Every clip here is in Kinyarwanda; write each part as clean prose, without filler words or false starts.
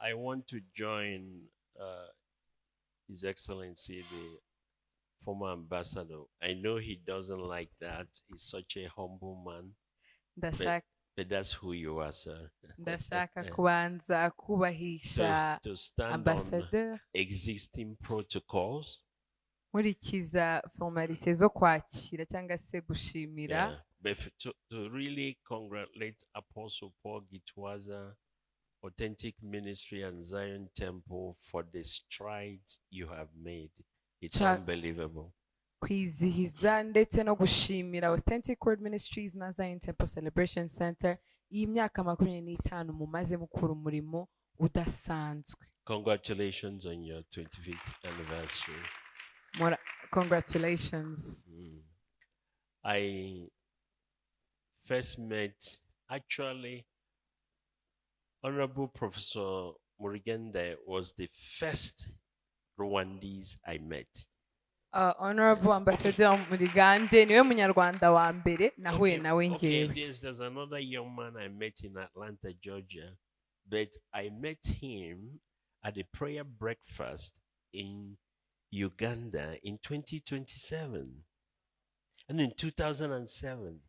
I want to join His Excellency, the former ambassador. I know he doesn't like that. He's such a humble man, but, ndashaka but that's who you are, sir. ndashaka kubanza kubahisha To stand on ambassadeur existing protocols. nkurikiza formalite zo kwakira cyangwa se gushimira. Yeah, but to really congratulate Apostle Paul Gitwaza, Authentic Ministry and Zion Temple for the strides you have made. It's unbelievable. Kwizihiza ndetse no gushimira Authentic Word Ministries na Zion Temple Celebration Center iyi myaka 25 mumaze mukura umurimo udasanzwe. Congratulations on your 25th anniversary. Congratulations. I first met, actually, Honorable Professor Murigende was the first Rwandese I met. Honorable Ambassador Murigande niwe munyarwanda wa mbere nahuye nawe ngewe. There's another young man I met in Atlanta, Georgia, but I met him at a prayer breakfast in Uganda in 2027 and in 2007.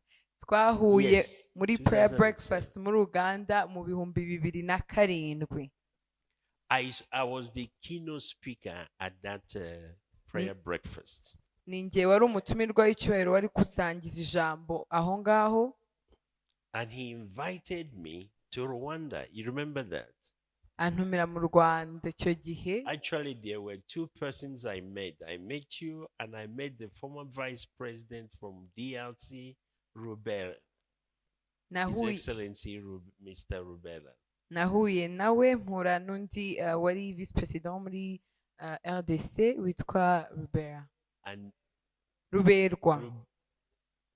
Twahuye muri prayer breakfast muri Uganda mu 2007. I was the keynote speaker at that prayer breakfast. Ninjye wari umutumirwa w'icyubahiro wari kusangiza ijambo aho ngaho. And he invited me to Rwanda. You remember that? Antumira mu Rwanda icyo gihe. Actually, there were two persons I met. I met you and I met the former vice president from DRC, Rubera. His Excellency Mr. Rubera. Nahuye nawe mpura n'undi wari vice president muri RDC witwa Rubera. And Ruberwa.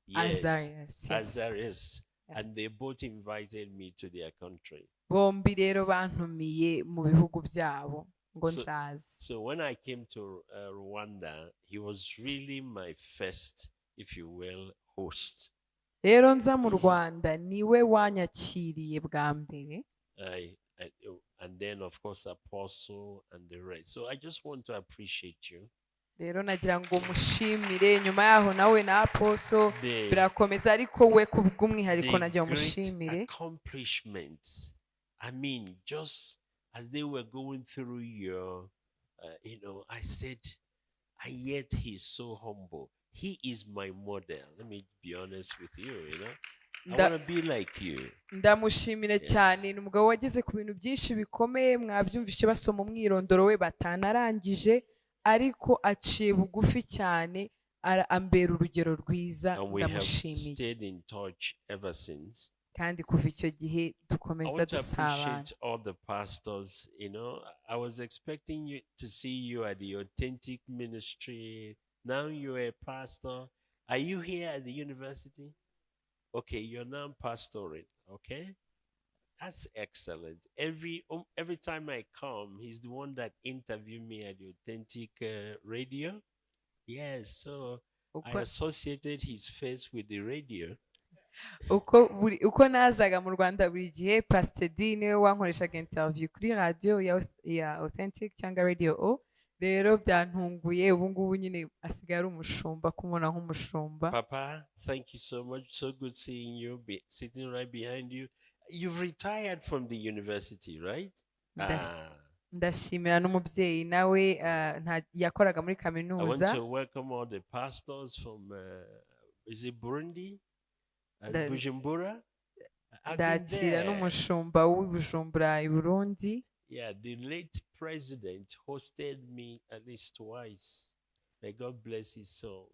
Yes, Azarias. Azarias. And they both invited me to their country. Bombi rero bantumiye mu bihugu byabo ngo nzaze. So when I came to Rwanda, he was really my first, if you will, host. Rero nza mu Rwanda niwe wanyakiriye bwa mbere. And then of course Apostle and the rest. So I just want to appreciate you. Rero nagira ngo mushimire nyuma yaho nawe na Apostle birakomeza ariko we kubw'umwihariko nagira mushimire. Accomplishments. I mean, just as they were going through your, I said, and yet he's so humble. He is my model. Let me be honest with you, I want to be like you. Ndamushimire cyane, ni umugabo wageze ku bintu byinshi bikomeye, mwabyumvise basoma umwirondoro we batanarangije, ariko aciye bugufi cyane, ambera urugero rwiza. Ndamushimiye. We have stayed in touch ever since. Kandi kuva icyo gihe dukomeza dusabana. I appreciate all the pastors. I was expecting you to see you at the Authentic Ministry. Now you're a pastor. Are you here at the university? Okay, you're now pastoring. Okay, that's excellent. Every time I come, he's the one that interviewed me at the Authentic radio. Yes, so I associated his face with the radio. uko nazaga mu Rwanda buri gihe Pastor D niwe wankoreshaga interview kuri radio ya Authentic cyangwa Radio O. Rero byantunguye ubu ngubu nyine asigaye ari umushumba, kumubona nk'umushumba. Papa, thank you so much. So good seeing you, sitting right behind you. You've retired from the university, right? Ndashimira n'umubyeyi nawe yakoraga muri kaminuza. I want to welcome all the pastors from is it Burundi? Bujumbura? Ndakira n'umushumba w'Ibujumbura i Burundi. Yeah, the late president hosted me at least twice. May God bless his soul.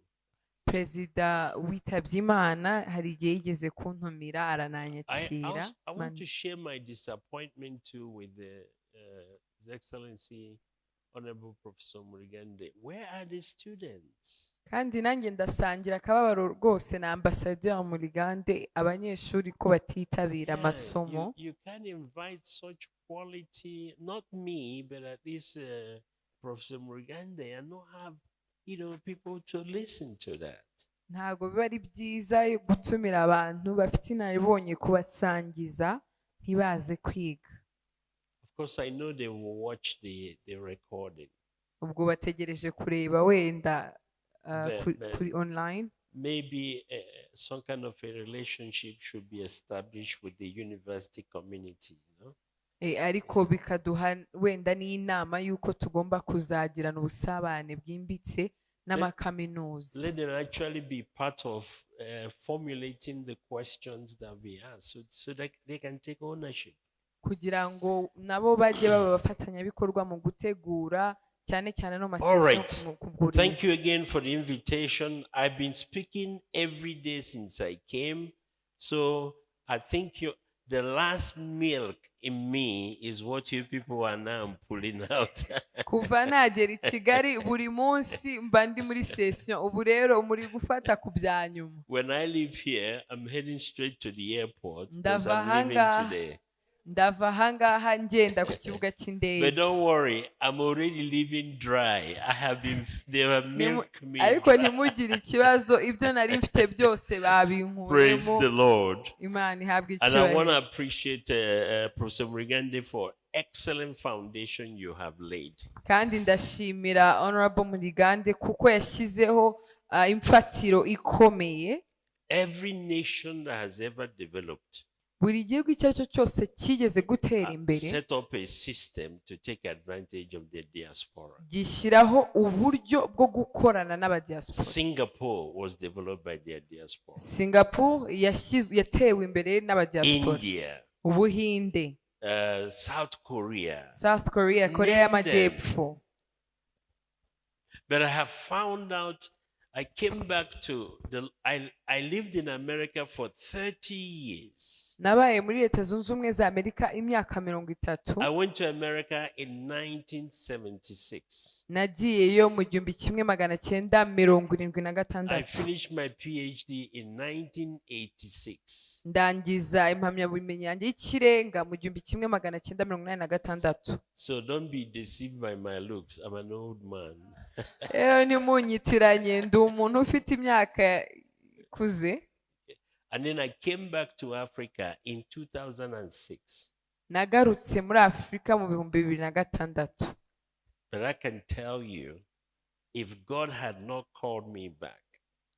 Perezida witabye Imana hari igihe yigeze kuntumira arananyakira. I want to share my disappointment too with His Excellency Honorable Professor Murigande. Where are the students? Kandi nanjye ndasangira akababaro rwose na Ambassadeur Murigande abanyeshuri ko batitabira amasomo. You can invite such quality, not me, but at least Professor Murigande, and not have people to listen to that. Ntago biba ari byiza gutumira abantu bafite inaribonye kubasangiza ntibaze kwiga. Of course, I know they will watch the recording. ubwo bategereje kureba wenda But kuri online. maybe some kind of a relationship should be established with the university community, you know? Ariko bikaduha wenda n'inama y'uko tugomba kuzagirana ubusabane bwimbitse n'amakaminuza. Let them actually be part of formulating the questions that we ask, so that they can take ownership. Kugira ngo nabo bajye baba abafatanyabikorwa mu gutegura cyane cyane no All right. masession. Thank you again for the invitation. I've been speaking every day since I came, so I think the last milk in me is what you people are now pulling out. Kuva nagera I Kigali buri munsi mba ndi muri session, ubu rero muri gufata ku bya nyuma. When I leave here, I'm heading straight to the airport because Ndava I'm leaving today. Ndava ahangaha ngenda ku kibuga cy'indege. But don't worry, I'm already leaving dry. They have milk me Ariko dry. ntimugire ikibazo, ibyo nari mfite byose Praise the babinkuyemo. Lord. Imana ihabwe And I want to icyubahiro. appreciate Professor Murigande for excellent foundation you have laid. Kandi ndashimira Honorable Murigande kuko yashyizeho imfatiro ikomeye. Every nation that has ever developed Buri gihugu icyo ari cyo cyose kigeze gutera imbere set up a system to take advantage of the diaspora. gishyiraho uburyo bwo gukorana n'abadiaspora. Singapore was developed by their diaspora. Singapore yatewe imbere n'abadiaspora. India, Ubuhinde, South Korea. South Korea, Korea y'Amajyepfo. But I have found out, I came back to I lived in America for 30 years. Nabaye muri Leta Zunze Ubumwe za Amerika imyaka 30. I went to America in 1976. Nagiyeyo mu 1976. I finished my PhD in 1986. Ndangiza impamyabumenyi yanjye y'ikirenga mu 1986. So don't be deceived by my looks. I'm an old man. Nimunyitiranye ndi umuntu ufite imyaka ikuze. And then I came back to Africa in 2006. Nagarutse muri Afrika mu 2006. But I can tell you, if God had not called me back,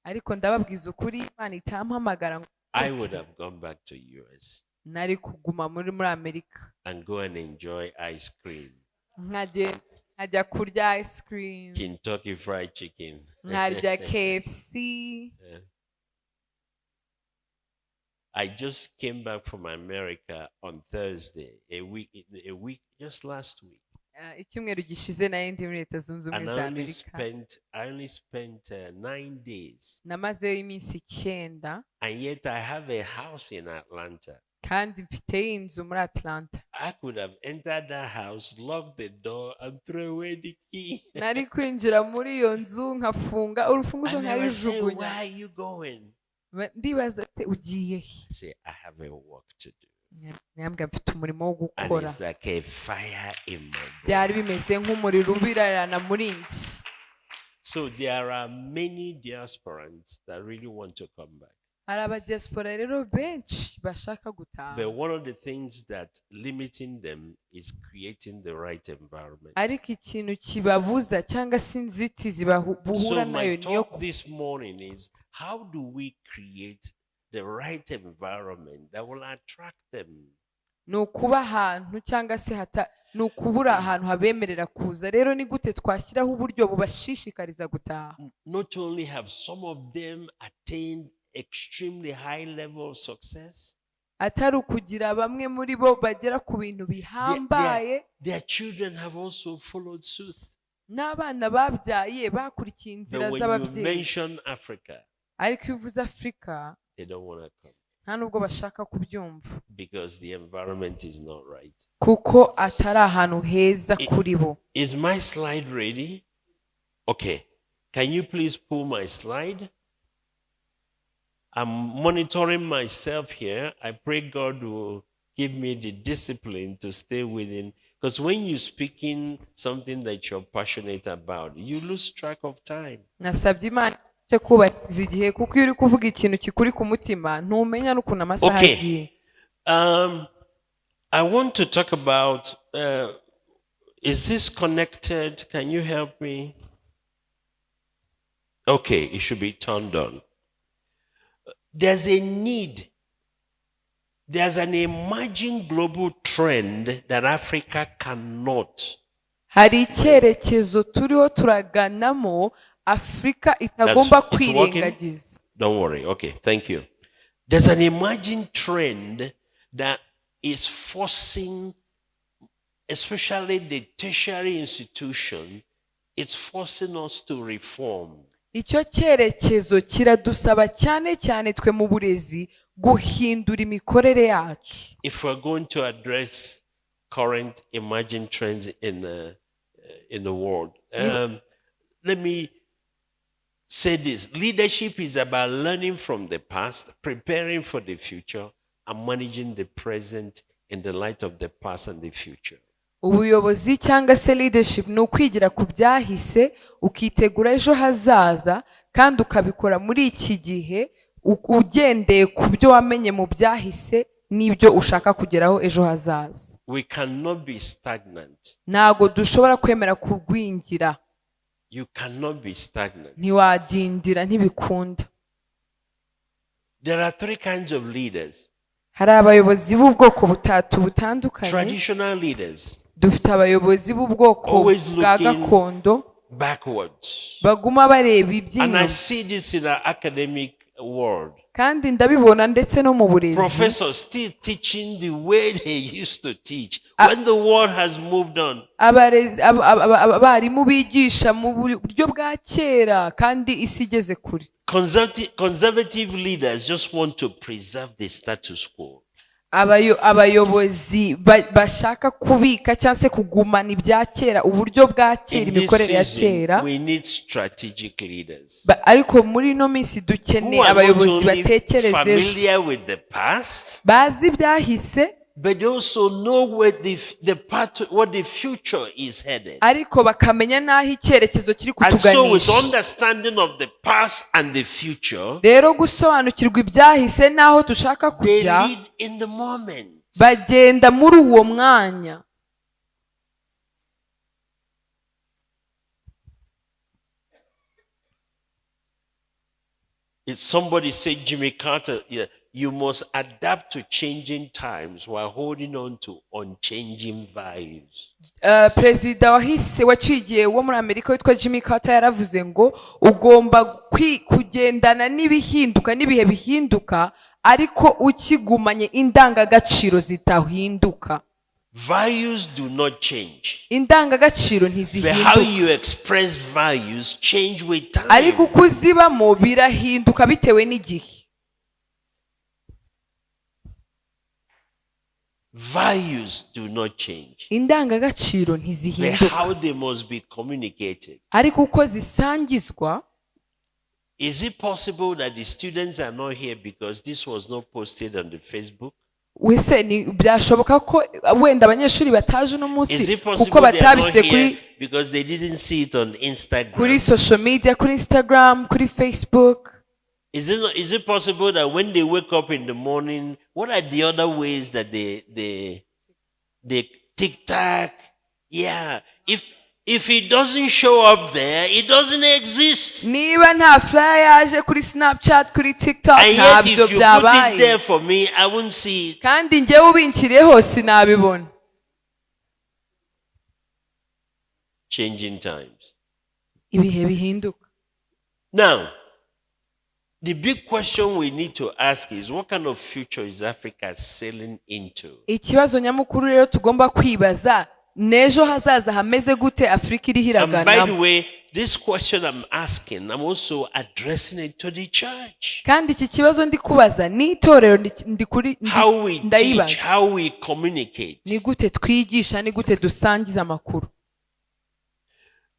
Ariko ndababwiza ukuri Imana itampamagara ngo I would have gone back to US nari kuguma muri Amerika. and go and enjoy ice cream, Nkajya kurya ice cream, Kentucky Fried Chicken. nkarya KFC. I just came back from America on Thursday, a week just last week. Icyumweru gishize nari ndi muri Leta Zunze And Ubumwe za Amerika. I only spent 9 days. Namazeyo iminsi 9 And yet I have a house in Atlanta. kandi mfite inzu muri Atlanta. I could have entered that house, locked the door, and throw away the key. Nari kwinjira muri iyo nzu nkafunga urufunguzo And they would say, where nkarijugunya. are you going? Ndibaza ati ugiye he? I say, I have a work to do. Nyambwa mfite umurimo wo And gukora. it's like a fire in my body. Byari bimeze nk'umuriro ubirarana muri njye. So there are many diasporans that really want to come back. Hari abadiaspora rero benshi bashaka gutaha. But one of the things that limiting them is creating the right environment. Ariko ikintu kibabuza cyangwa se inzitizi buhura So nayo my niyo talk this morning is, how do we create the right environment that will attract them? ni ukuba ahantu cyangwa se ni ukubura ahantu habemerera kuza. Rero ni gute twashyiraho uburyo bubashishikariza gutaha? Not only have some of them attained extremely high level of success, atari ukugira bamwe muri bo bagera ku bintu bihambaye, their children have also followed suit. n'abana babyaye bakurikiye inzira But when you z'ababyeyi. mention Africa, Ariko iyo uvuze Afurika they don't want to come nta nubwo bashaka kubyumva because the environment is not right. kuko atari ahantu heza kuri bo. Is my slide ready? Okay. Can you please pull my slide? I'm monitoring myself here. I pray God will give me the discipline to stay within. Because when you're speaking something that you're passionate about, you lose track of time. Nasabye Imana cyo kubahiriza igihe kuko iyo uri kuvuga ikintu kikuri ku mutima ntumenya n'ukuntu amasaha agiye. I want to talk about, is this connected? Can you help me? Okay, it should be turned on. There's a need. There's an emerging global trend that Africa cannot. hari icyerekezo turiho turaganamo Afurika itagomba kwirengagiza. Don't worry. Okay, thank you. There's an emerging trend that is forcing, especially the tertiary institution, it's forcing us to reform. Icyo cyerekezo kiradusaba cyane cyane twe mu burezi guhindura imikorere yacu. If we're going to address current emerging trends in the world, let me say this. Leadership is about learning from the past, preparing for the future, and managing the present in the light of the past and the future. Ubuyobozi cyangwa se leadership ni ukwigira ku byahise ukitegura ejo hazaza kandi ukabikora muri iki gihe ugendeye ku byo wamenye mu byahise n'ibyo ushaka kugeraho ejo hazaza. We cannot be stagnant. Ntago dushobora kwemera kugwingira. You cannot be stagnant. Ntiwadindira ntibikunda. There are three kinds of leaders. Hari abayobozi b'ubwoko butatu butandukanye. Traditional leaders. Dufite abayobozi b'ubwoko bwa gakondo backwards. Baguma bareba iby'inyuma. And I see this in the academic world. Kandi ndabibona ndetse no mu burezi. Professors still teaching the way they used to teach when the world has moved on. Abarimu bigisha mu buryo bwa kera kandi isi igeze kure. Conservative leaders just want to preserve the status quo. Abayobozi bashaka kubika cyangwa se kugumana ibya kera uburyo bwa kera imikorere ya kera. We need strategic leaders. Ariko muri no minsi dukeneye abayobozi batekereze familiar with the past, bazi ibyahise, but also know where what the future is headed. Ariko bakamenya naho icyerekezo kiri kutuganisha. And so with understanding of the past and the future, rero gusobanukirwa ibyahise naho tushaka kujya, they live in the moment. Bagenda muri uwo mwanya. If somebody said, Jimmy Carter, you must adapt to changing times while holding on to unchanging values. Perezida wacigiye wo muri Amerika witwa Jimmy Carter yaravuze ngo ugomba kugendana n'ibihinduka n'ibihe bihinduka ariko ukigumanye indangagaciro zitahinduka. Values do not change. Indangagaciro ntizihinduka. But how you express values change with time. Ariko kuzibamo birahinduka bitewe n'igihe. Values do not change. Indangagaciro ntizihinduka. But how they must be communicated. Ariko uko zisangizwa. Is it possible that the students are not here because this was not posted on the Facebook? Wese ni byashoboka ko wenda abanyeshuri bataje no munsi kuko batabise kuri because they didn't see it on Instagram. Kuri social media, kuri Instagram, kuri Facebook. Is it possible that when they wake up in the morning, what are the other ways that they TikTok? Yeah. If it doesn't show up there, it doesn't exist. Niba nta flyer yaje kuri Snapchat, kuri TikTok, ntabyo byabaye. If you put it there for me, I won't see it. Kandi njyewe ubinkiriyeho sinabibona. Changing times. Ibihe bihinduka. Now, the big question we need to ask is, what kind of future is Africa sailing into? Ikibazo nyamukuru rero tugomba kwibaza, nejo hazaza hameze gute Afrika iri hiragana. And by the way, this question I'm asking, I'm also addressing it to the church. Kandi iki kibazo ndi kubaza ni itorero ndi kuri how we teach, how we communicate. Ni gute twigisha, ni gute dusangiza amakuru.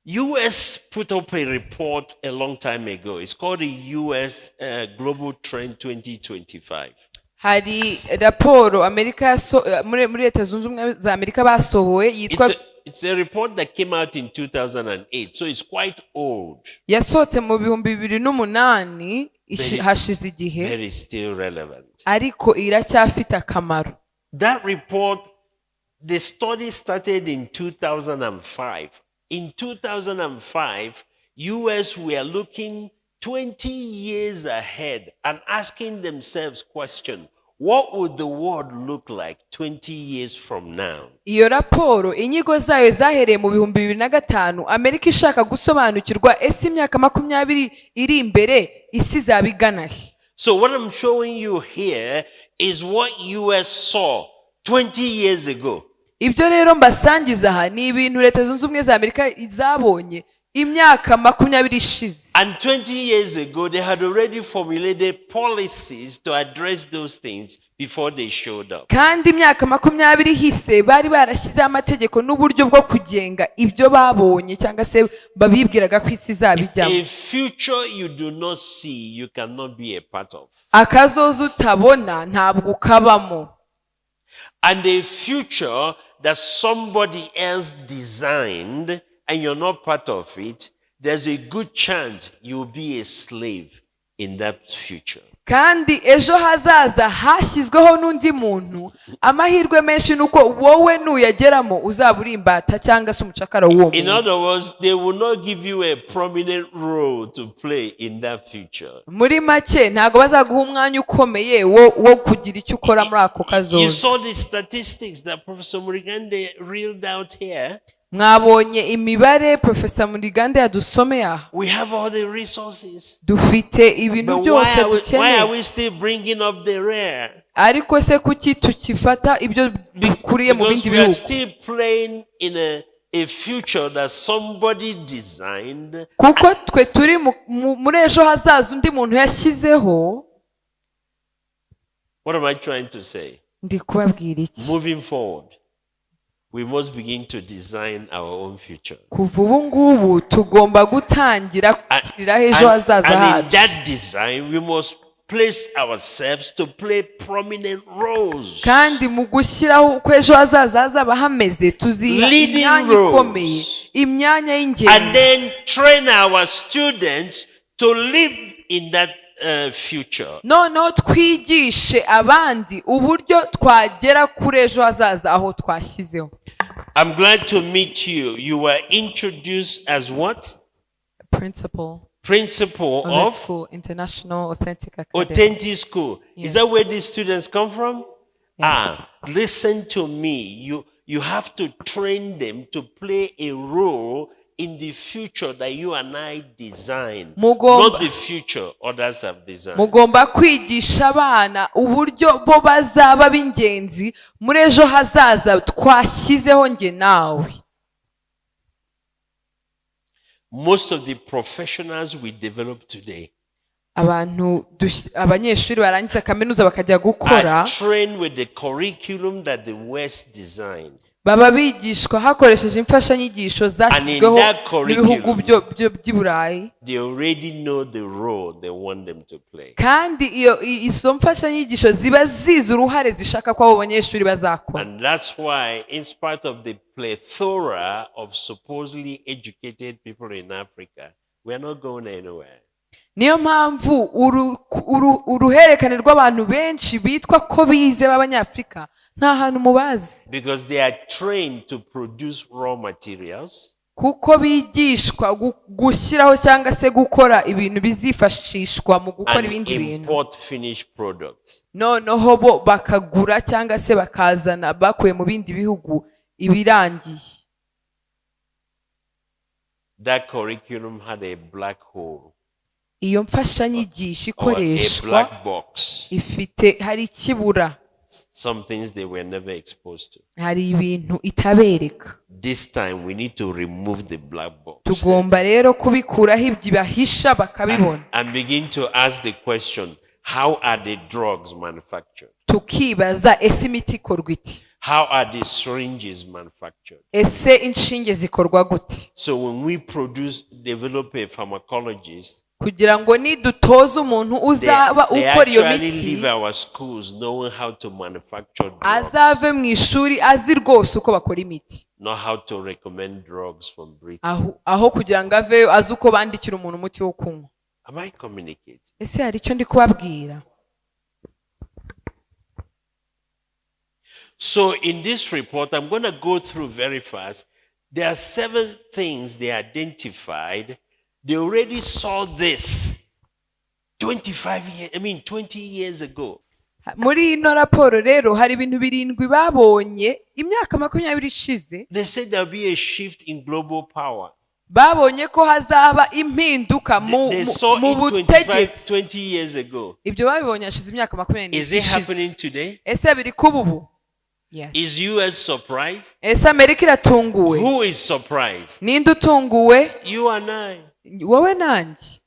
US put up a report a long time ago. It's called the US Global Trend 2025. Hari raporo Amerika muri Leta Zunze Ubumwe za Amerika basohoye yitwa It's a report that came out in 2008, so it's quite old. Yasohotse mu 2008 hashize igihe. But it's still relevant. Ariko iracyafite akamaro. That report The study started in 2005. In 2005, US were looking 20 years ahead and asking themselves question, what would the world look like 20 years from now? Iyo raporo inyigo zayo zahereye mu 2005 Amerika ishaka gusobanukirwa ese imyaka 20 iri imbere isi zabigana. So what I'm showing you here is what US saw 20 years ago. Ibyo rero mbasangiza aha ni ibintu leta zunze ubumwe za Amerika zabonye imyaka 20 ishize. And 20 years ago, they had already formulated policies to address those things before they showed up. Kandi imyaka 20 hise bari barashyize amategeko n'uburyo bwo kugenga ibyo babonye cyangwa se babibwiraga ko isi zabijyamo. A future you do not see, you cannot be a part of. Akazoza utabona ntabwo ukabamo. And a future that somebody else designed and you're not part of it, there's a good chance you'll be a slave in that future. Kandi ejo hazaza hashyizweho n'undi muntu, amahirwe menshi nuko wowe nuyageramo uzaba uri imbata cyangwa se umucakara w'uwo muntu. In other words, they will not give you a prominent role to play in that future. Muri make ntago bazaguha umwanya ukomeye wo kugira icyo ukora muri ako kazoza. You saw the statistics that Professor Murigande reeled out here. Mwabonye imibare Professor Murigande yadusomeye aha. We have all the resources. Dufite ibintu byose dukeneye. Why are we still bringing up the rare? Ariko se kuki tukifata ibyo bikuriye mu bindi bihugu? We are still playing in a future that somebody designed. Kuko twe turi muri ejo hazaza undi muntu yashyizeho. What am I trying to say? Ndi kubabwira iki? Moving forward, we must begin to design our own future. Kuva ubu ngubu tugomba gutangira gushyiraho ejo hazaza hacu. And in that design, we must place ourselves to play prominent roles. Kandi mu gushyiraho uko ejo hazaza hazaba hameze tuziha imyanya ikomeye, imyanya y'ingenzi. And then train our students to live in that future. No twigishe abandi uburyo twagera kuri ejo hazaza aho twashyizeho. I'm glad to meet you. You were introduced as what? Principal of school, International Authentic Academy. Authentic School. Yes. Is that where these students come from? Yes. Listen to me. You have to train them to play a role in the future that you and I design. Not the future others have designed. Mugomba kwigisha abana uburyo bo bazaba b'ingenzi muri ejo hazaza twashyizeho nge nawe. Most of the professionals we develop today abanyeshuri barangiza kaminuza bakajya gukora are trained with the curriculum that the West designed. Baba bigishwa hakoresheje imfashanyigisho zashyizweho n'ibihugu by'i Burayi. They already know the role they want them to play. Kandi izo mfashanyigisho ziba zizi uruhare zishaka ko abo banyeshuri bazakora. And that's why, in spite of the plethora of supposedly educated people in Africa, we are not going anywhere. Niyo mpamvu uruherekane rw'abantu benshi bitwa ko bize b'Abanyafrika nta hantu mubazi. Because they are trained to produce raw materials. Kuko bigishwa gushyiraho cyangwa se gukora ibintu bizifashishwa mu gukora ibindi bintu. Import finished products. Noneho bo bakagura cyangwa se bakazana bakuye mu bindi bihugu ibirangiye. That curriculum had a black hole. Iyo mfashanyigisho ikoreshwa ifite hari ikibura. Some things they were never exposed to. Hari ibintu itabereka. This time we need to remove the black box. Tugomba rero kubikuraho ibyo bahisha bakabibona. And begin to ask the question, how are the drugs manufactured? Tukibaza ese imiti ikorwa iti? How are the syringes manufactured? Ese inshinge zikorwa gute? So when we develop a pharmacologist, kugira ngo nidutoza umuntu uzaba ukora iyo miti azave mu ishuri azi rwose uko bakora imiti, aho kugira ngo aveyo azi uko bandikira umuntu umuti wo kunywa. Ese hari icyo ndi kubabwira? So in this report, I'm going to go through very fast. There are 7 things they identified. They already saw this 20 years ago. muri ino raporo rero hari ibintu 7 babonye imyaka 20 ishize. They said there'll be a shift in global power. babonye ko hazaba impinduka mu butegetsi 20 years ago. ibyo babibonye hashize imyaka 20 Is it happening today? ese biri kububu? Yes. Is US surprised? ese Amerika iratunguwe? Who is surprised? ninde utunguwe? You and I. wowe nanjye.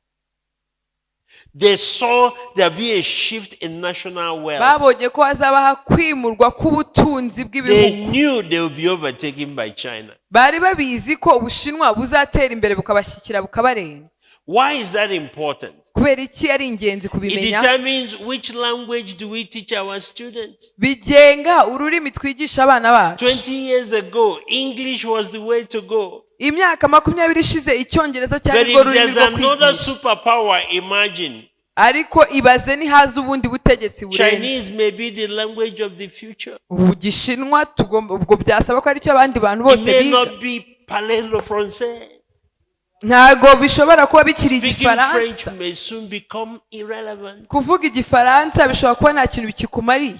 They saw there be a shift in national wealth. babonye ko hazaba hakwimurwa k'ubutunzi They bw'ibihugu. knew they would be overtaken by China. bari babizi ko ubushinwa buzatera imbere bukabashyikira bukabarenga. Why is that important? kubera iki ari ingenzi It kubimenya? determines which language do we teach our students. bigenga ururimi twigisha abana bacu. 20 years ago, English was the way to go. imyaka 20 ishize icyongereza But cyari rwo if rurimi there's rwo another kwigisha. superpower, imagine. ariko ibaze nihaza ubundi butegetsi burenze. Chinese may be the language of the future. Gishinwa tugomba ubwo byasaba ko ari cyo abandi bantu It bose may biga. not be parler le français. ntago bishobora kuba bikiri Speaking French igifaransa. may soon become irrelevant. kuvuga igifaransa bishobora kuba nta kintu bikikumariye.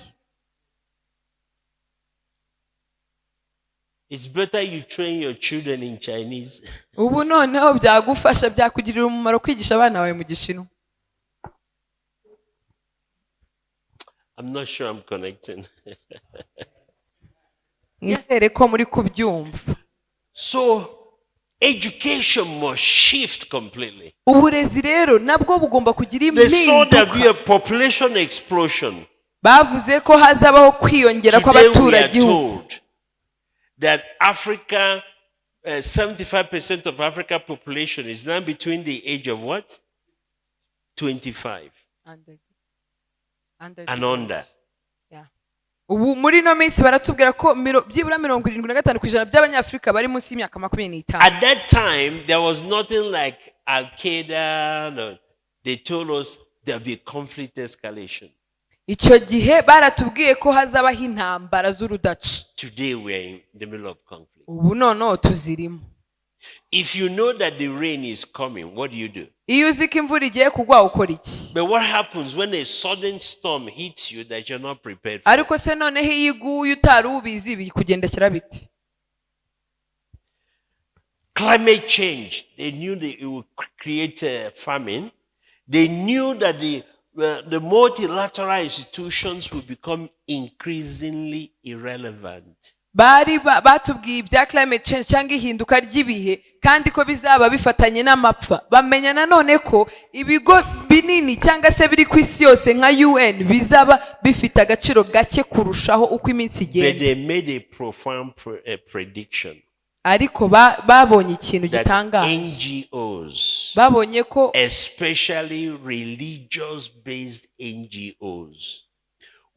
It's better you train your children in Chinese. ubu noneho byagufasha byakugirira umumaro kwigisha abana bawe mu Gishinwa. I'm not sure I'm connecting. nizere ko muri kubyumva. So, education must shift completely. uburezi rero nabwo bugomba kugira They saw there be impinduka. a population explosion. bavuze ko hazabaho kwiyongera Today we are kw'abaturage. told that Africa, 75% of Africa population is now between the age of what? 25 and under. ubu muri ino minsi baratubwira ko byibura 75% by'abanyafurika bari munsi y'imyaka 25. At that time, there was nothing like Al-Qaeda. No. They told us there'll be conflict escalation. icyo gihe baratubwiye ko hazabaho intambara z'urudaca. Today, we're in the middle of conflict. ubu noneho tuzirimo. If you know that the rain is coming, what do? iyo uzi ko imvura igiye kugwa ukora iki? But what happens when a sudden storm hits you that you're not prepared for? ariko se noneho iyo iguye utari ubizi bikugendekera biti? Climate change. They knew that it would create a famine. They knew that the multilateral institutions would become increasingly irrelevant. bari batubwiye ibya climate change cyangwa ihinduka ry'ibihe kandi ko bizaba bifatanye n'amapfa. bamenya nanone ko ibigo binini cyangwa se biri ku isi yose nka UN bizaba bifite agaciro gake kurushaho uko iminsi But they igenda. made a profound prediction ariko babonye ikintu that gitangaje. NGOs, babonye ko especially religious-based NGOs,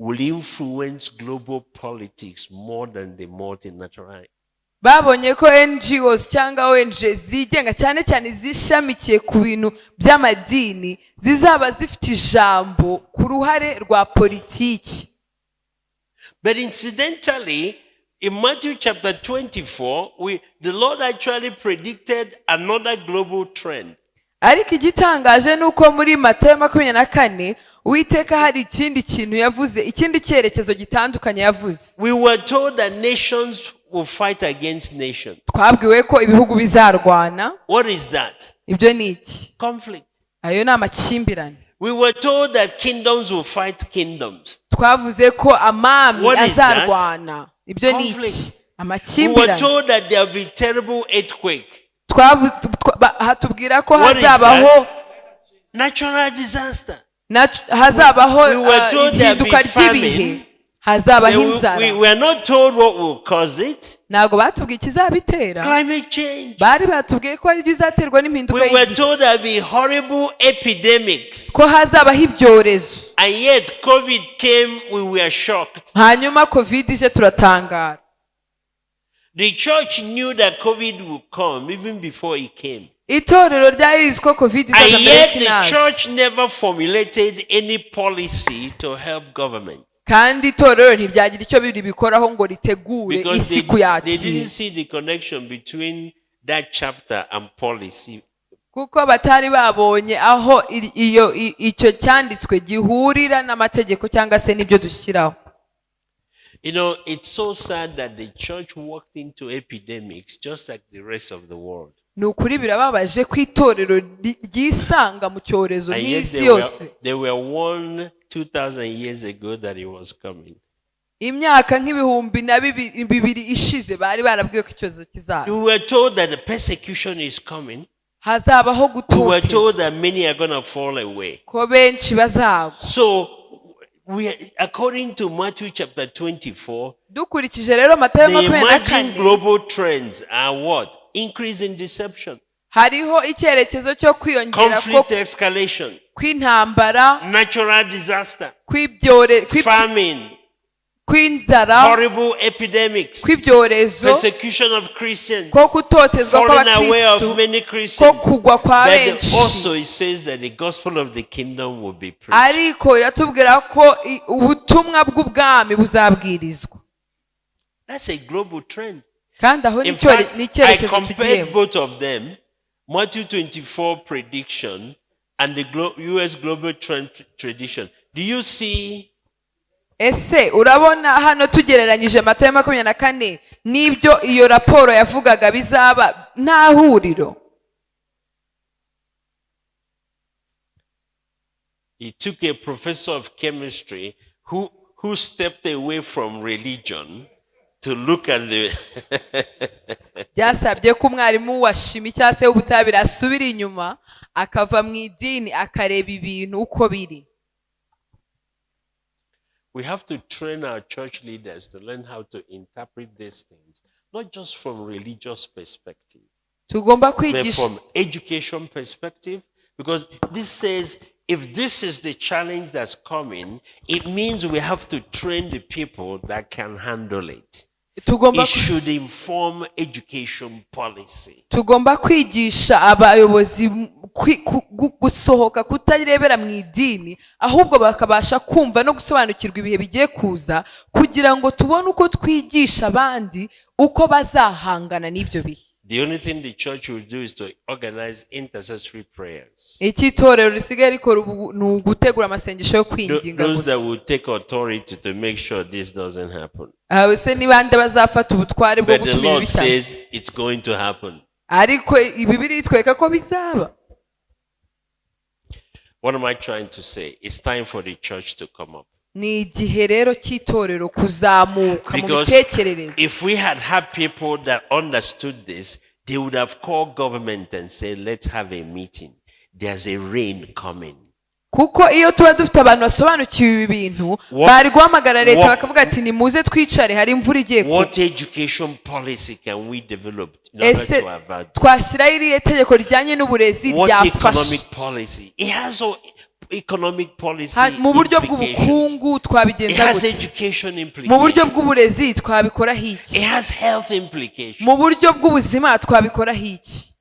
will influence global politics more than the multilateral. babonye ko NGOs cyangwa ONG zigenga cyane cyane zishamikiye ku bintu by'amadini zizaba zifite ijambo ku ruhare rwa politiki. But incidentally, in Matthew chapter 24, the Lord actually predicted another global trend. ariko igitangaje ni uko muri Matayo 24 Uwiteka hari ikindi kintu yavuze, ikindi cyerekezo gitandukanye yavuze. We were told that nations will fight against nations. twabwiwe ko ibihugu bizarwana. What is that? ibyo ni iki? Conflict. ayo ni amakimbirane. We were told that kingdoms will fight kingdoms. twavuze ko amami What is that? azarwana. ibyo ni iki? Conflict. We were amakimbirane. told that there will be terrible earthquake. hatubwira ko What is hazabaho that? Natural disaster. hazabaho We were told there will be ihinduka ry'ibihe. famine. hazabaho We inzara. were not told what will cause it. ntabwo batubwiye ikizabitera. Climate change. bari batubwiye ko bizaterwa n'impinduka We were y'igihe. told there will be horrible epidemics. ko hazabaho ibyorezo. And yet COVID came, we were shocked. hanyuma covid ije turatangara. The church knew that COVID would come even before it came. itorero ryari rizi ko covid izaza And mbere yet the y'inazi. church never formulated any policy to help government. kandi itorero ntiryagira icyo bikoraho ngo ritegure because isi they kuyakira didn't see the connection between that chapter and policy. kuko batari babonye aho icyo cyanditswe gihurira n'amategeko cyangwa se n'ibyo dushyiraho. You know, it's so sad that the church walked into epidemics just like the rest of the world. Ni ukuri birababaje ko itorero ryisanga mu cyorezo And yet n'isi yose. they were warned 2,000 years ago that it was coming. Imyaka nk'ibihumbi na bibiri ishize bari barabwiwe ko icyorezo kizaza. We were told that the persecution is coming. Hazabaho We were told gutotezwa that many are going to fall away. ko benshi bazagwa. So, according to Matthew chapter 24, Dukurikije rero Matayo the emerging 24 global trends are what? Increase in deception, hariho icyerekezo cyo kwiyongera conflict escalation, kw'intambara, natural disaster, famine, kw'inzara, horrible epidemics, kw'ibyorezo, persecution of Christians, ko kutotezwa falling away of kw'abakristu, many ko Christians. kugwa kwa But benshi. also it says that the gospel of the kingdom will be preached. Ariko iratubwira ko ubutumwa bw'ubwami buzabwirizwa. That's a global trend. Kandi aho In fact, I n'icyerekezo compared tugiyemo. both of them, Matthew 24 prediction and the US global trend tradition. Do you see? Ese urabona hano tugereranyije Matayo 24 n'ibyo iyo raporo yavugaga bizaba nta huriro? He took a professor of chemistry who stepped away from religion to look at the Byasabye ko umwarimu wa shimi cyangwa se w'ubutabire asubira inyuma akava mu idini akareba ibintu uko biri. We have to train our church leaders to learn how to interpret these things, not just from religious perspective, Tugomba but kwigisha from education perspective, because this says if this is the challenge that's coming, it means we have to train the people that can handle it. tugomba It should inform education policy. tugomba kwigisha abayobozi gusohoka kutarebera mu idini ahubwo bakabasha kumva no gusobanukirwa ibihe bigiye kuza kugira ngo tubone uko twigisha abandi uko bazahangana n'ibyo bihe. The only thing the church will do is to organize intercessory prayers. Icy'itorero risigaye rikora ubu ni ugutegura amasengesho yo kwinginga Those that gusa. will take authority to make sure this doesn't happen. Se ni bande bazafata ubutware bwo But the gutuma ibi Lord bitaba. says it's going to happen. Ariko Bibiliya itwereka ko bizaba. What am I trying to say? It's time for the church to come up. Ni igihe rero cy'itorero kuzamuka mu Because bitekerezo. if we had people that understood this, they would have called government and said, let's have a meeting. There's a rain coming. Kuko iyo tuba dufite abantu basobanukiwe ibi bintu bari guhamagara leta bakavuga ati nimuze twicare hari imvura igiye kuba. What education policy can we develop in order Ese to avoid? twashyiraho iriya tegeko rijyanye n'uburezi What ryafasha economic policy? It has economic policy mu buryo implications. bw'ubukungu It twabigenza has gute, education mu buryo implications. bw'uburezi twabikoraho It iki, has health implications. mu buryo bw'ubuzima twabikoraho iki.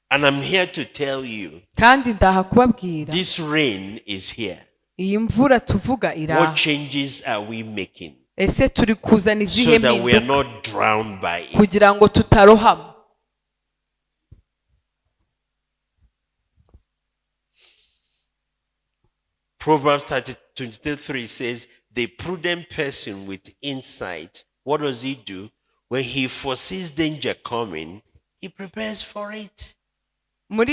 And I'm here to tell you, Kandi ndaha kubabwira this rain is here. iyi mvura tuvuga What iraha. changes are we making Ese turi kuzana izihe so that we are mpinduka not drowned by it? kugira ngo tutarohama? Proverbs 23 says, the prudent person with insight, what does he do? When he foresees danger coming, he prepares for it. Mu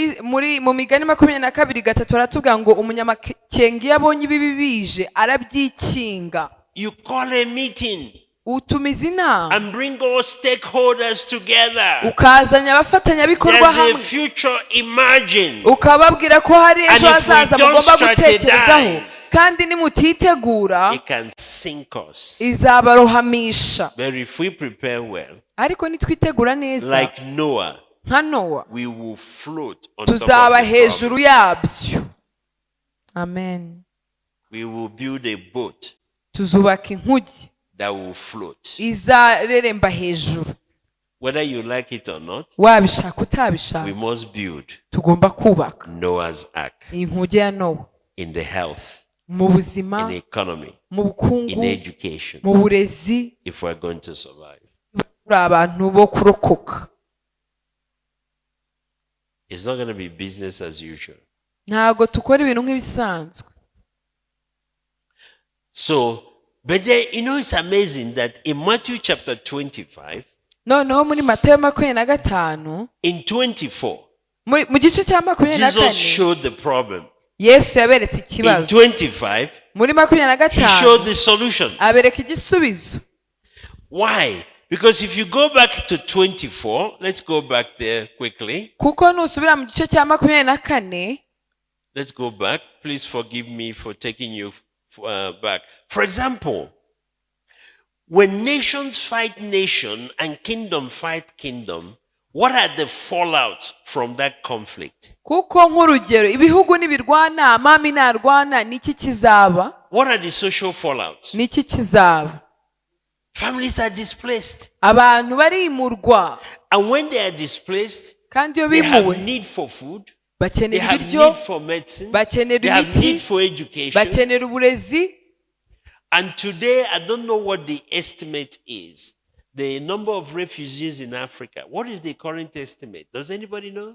migani 22:3 haratubwira ngo umunyamakenga iyo abonye ibibi bije arabyikinga. You call a meeting Utumiza inama and bring all stakeholders together. ukazanya abafatanyabikorwa There's a hamwe future emerging. ukababwira ko hari ejo And if we hazaza don't mugomba gutekerezaho, strategize, kandi nimutitegura It can sink us. izabarohamisha. But if we prepare well, Ariko nitwitegura neza like Noah, nka Nowa we will float on top tuzaba of the hejuru problem. yabyo. Amen. We will build a boat Tuzubaka inkugi that will float. izareremba hejuru. Whether you like it or not, Wabishaka we utabishaka must build tugomba kubaka Noah's ark inkugi ya Nowa in the health, mu buzima, in economy, mu in bukungu, education, mu burezi, if we're going to survive. turi abantu bo kurokoka. It's not going to be business as usual. Ntabwo tukora ibintu nk'ibisanzwe. So, but then, it's amazing that in Matthew chapter 25, noneho muri Matayo 25, in 24, mu gice cya 24, Jesus showed the problem. Yesu yaberetse In ikibazo. 25, Muri he 25 showed the solution. abereka igisubizo. Why? Because if you go back to 24, let's go back there quickly. Kuko nusubira mu gice cya 24, Let's go back. Please forgive me for taking you back. For example, when nations fight nation and kingdom fight kingdom, what are the fallout from that conflict? kuko nk'urugero ibihugu nibirwana, amami narwana, niki kizaba? What are the social fallouts? Niki kizaba? Families are displaced. Abantu barimurwa, And when they are displaced, kandi iyo they have bimuwe need for food, they bakenera have ibiryo, need for medicine, bakenera they have imiti, need for education. bakenera uburezi. And today, I don't know what the estimate is. The number of refugees in Africa. What is the current estimate? Does anybody know?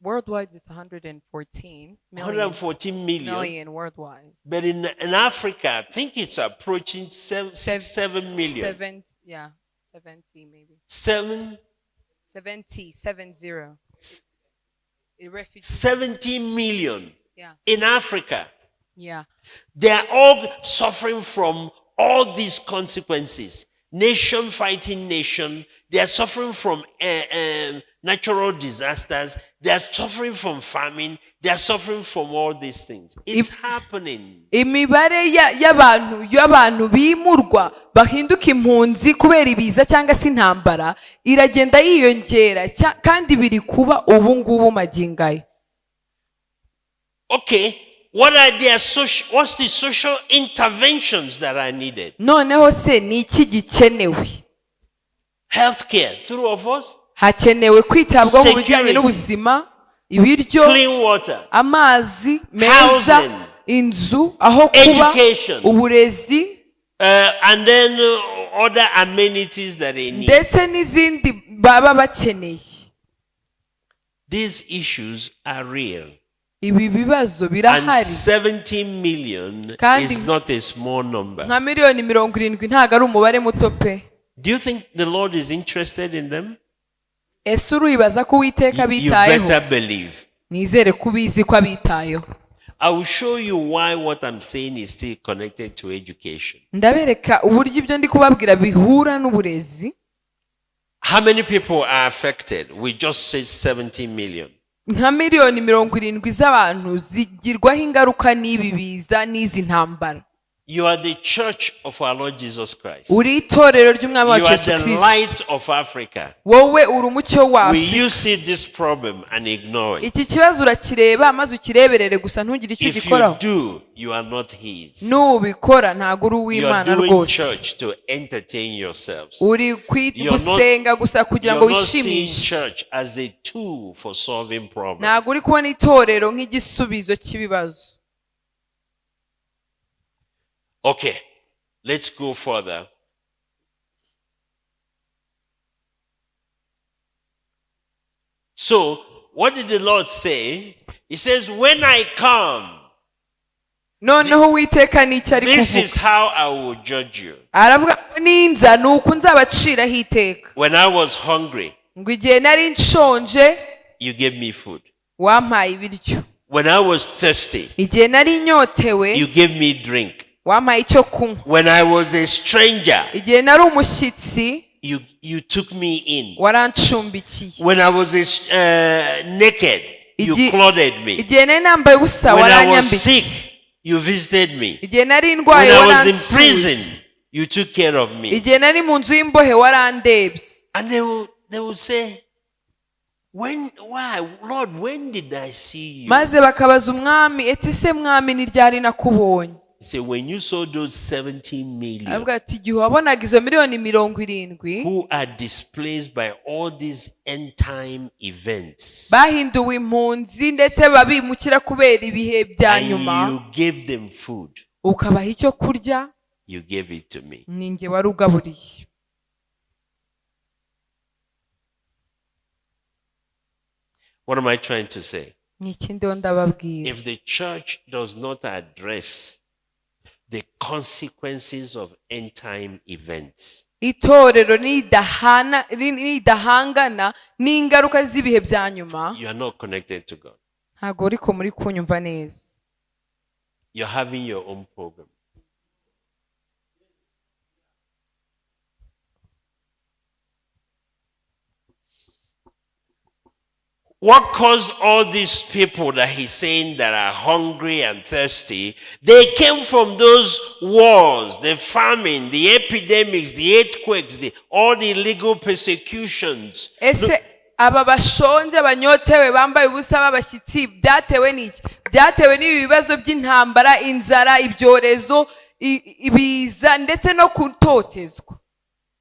Worldwide is 114 million. 114 million. Million worldwide. But in Africa, I think it's approaching 7 million. 70 maybe. 70 million Yeah. in Africa. Yeah. They are all suffering from all these consequences. Nation fighting nation. They are suffering from natural disasters. They are suffering from famine. They are suffering from all these things. It's happening. Imibare y'abantu bimurwa bahinduka impunzi kubera ibiza cyangwa se intambara iragenda yiyongera kandi biri kuba ubu ngubu magingaye. Okay. What's the social interventions that are needed? Noneho se ni iki gikenewe? Healthcare, through of us. Hakenewe kwitabwaho mu bijyanye n'ubuzima, ibiryo, clean water, amazi meza, inzu, aho kuba, education, uburezi, and then other amenities that they need. ndetse n'izindi baba bakeneye. These issues are real. Ibi bibazo And birahari. 70 million Kandi is not a small number. nka miliyoni 70 ntago ari umubare muto pe. Do you think the Lord is interested in them? Ese uribaza ko Uwiteka You bitayeho? better believe. Nizere ko ubizi ko abitayeho. I will show you why what I'm saying is still connected to education. Ndabereka uburyo ibyo ndi kubabwira bihura n'uburezi. How many people are affected? We just said 70 million. Nka miliyoni 70 z'abantu zigirwaho ingaruka n'ibi biza n'izi ntambara. You are the church of our Lord Jesus Christ. Uri itorero ry'umwami You wacu are Yesu the Kristo. light of Africa. Wowe uri umucyo wa Will Afrika. you see this problem and ignore it? Iki kibazo urakireba maze ukireberere gusa ntugire icyo If you gikoraho. do, you are not His. Nubikora ntago uri You are uw'Imana doing rwose. church to entertain yourselves. Uri gusenga gusa kugira ngo You're not seeing wishimishe. church as a tool for solving problems. Ntago uri kubona itorero nk'igisubizo cy'ibibazo. Okay, let's go further. So, what did the Lord say? He says, when I come, Noneho Uwiteka ni icyo ari this is kuvuga. how I will judge you. Aravuga ngo ninza nuko nzabaciraho iteka. When I was hungry, Ngo igihe nari nshonje you gave me food. wampaye ibiryo. When I was thirsty, Igihe nari nyotewe you gave me drink. wampaye icyo kunywa. When I was a stranger, Igihe nari umushyitsi you took me in. warancumbikiye. When I was naked, you clothed me. Igihe nari nambaye ubusa When I was waranyambitse. sick, you visited me. Igihe nari When ndwaye I was in waransuye. prison, you took care of me. Igihe nari mu nzu y'imbohe warandebye. And they will say, why, Lord, when did I see you? Maze bakabaza umwami eti se mwami ni ryari nakubonye? Say when you saw those 70 million avuga ati igihe wabonaga izo miliyoni 70 who are displaced by all these end time events, bahinduwe impunzi ndetse babimukira kubera ibihe bya and nyuma, you gave them food, ukabaha icyo kurya, you gave it to me. ni njye wari ugaburiye. What am I trying to say? Ni iki ndiho ndababwira. If the church does not address the consequences of end time events, itorero nidahangana n'ingaruka z'ibihe bya nyuma, you are not connected to God. ntabwo uriko muri kunyumva neza. You're having your own program. What caused all these people that he's saying that are hungry and thirsty? They came from those wars, the famine, the epidemics, the earthquakes, all the illegal persecutions. Ese aba bashonje banyotewe bambaye ubusa b'abashyitsi byatewe n'iki? Byatewe n'ibi bibazo by'intambara, inzara, ibyorezo, ibiza ndetse no kutotezwa.